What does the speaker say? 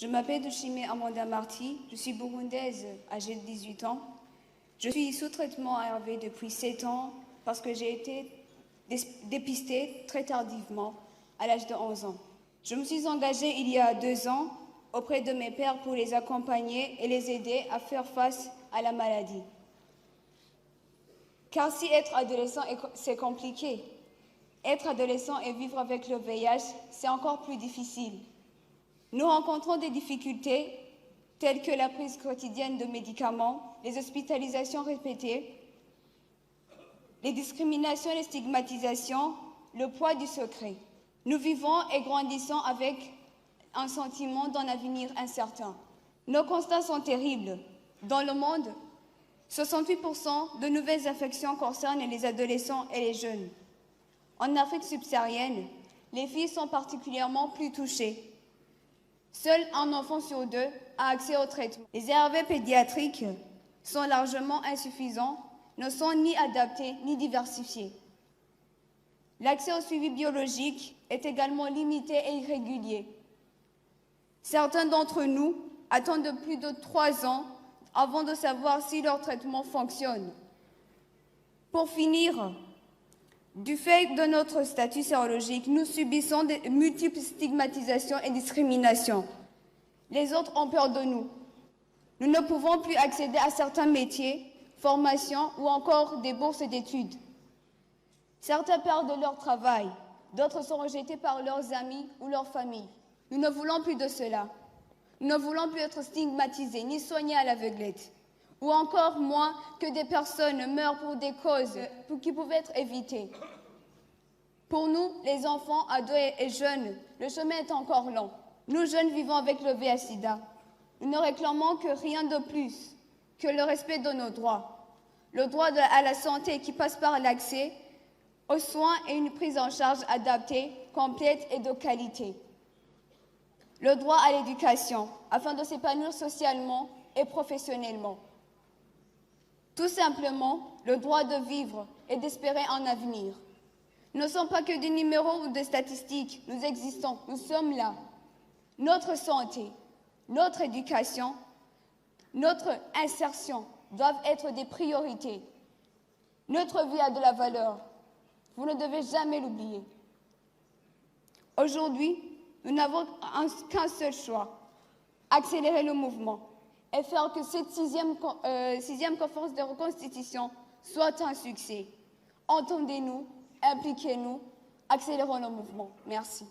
Je m'appelle Dushime Amanda Marty, je suis burundaise, âgée de 18 ans. Je suis sous traitement ARV depuis 7 ans parce que j'ai été dépistée très tardivement, à l'âge de 11 ans. Je me suis engagée il y a 2 ans auprès de mes pairs pour les accompagner et les aider à faire face à la maladie. Car si être adolescent, c'est compliqué, être adolescent et vivre avec le VIH, c'est encore plus difficile. Nous rencontrons des difficultés telles que la prise quotidienne de médicaments, les hospitalisations répétées, les discriminations et les stigmatisations, le poids du secret. Nous vivons et grandissons avec un sentiment d'un avenir incertain. Nos constats sont terribles. Dans le monde, 68% de nouvelles infections concernent les adolescents et les jeunes. En Afrique subsaharienne, les filles sont particulièrement plus touchées. Seul un enfant sur 2 a accès au traitement. Les ARV pédiatriques sont largement insuffisants, ne sont ni adaptés ni diversifiés. L'accès au suivi biologique est également limité et irrégulier. Certains d'entre nous attendent plus de 3 ans avant de savoir si leur traitement fonctionne. Pour finir, du fait de notre statut sérologique, nous subissons de multiples stigmatisations et discriminations. Les autres ont peur de nous. Nous ne pouvons plus accéder à certains métiers, formations ou encore des bourses d'études. Certains perdent leur travail, d'autres sont rejetés par leurs amis ou leur famille. Nous ne voulons plus de cela. Nous ne voulons plus être stigmatisés ni soignés à l'aveuglette. Ou encore moins que des personnes meurent pour des causes qui pouvaient être évitées. Pour nous, les enfants, ados et jeunes, le chemin est encore long. Nous, jeunes, vivons avec le VIH/SIDA. Nous ne réclamons que rien de plus que le respect de nos droits. Le droit à la santé qui passe par l'accès aux soins et une prise en charge adaptée, complète et de qualité. Le droit à l'éducation, afin de s'épanouir socialement et professionnellement. Tout simplement, le droit de vivre et d'espérer un avenir. Nous ne sommes pas que des numéros ou des statistiques, nous existons, nous sommes là. Notre santé, notre éducation, notre insertion doivent être des priorités. Notre vie a de la valeur. Vous ne devez jamais l'oublier. Aujourd'hui, nous n'avons qu'un seul choix, accélérer le mouvement et faire que cette sixième conférence de reconstitution soit un succès. Entendez-nous, impliquez-nous, accélérons le mouvement. Merci.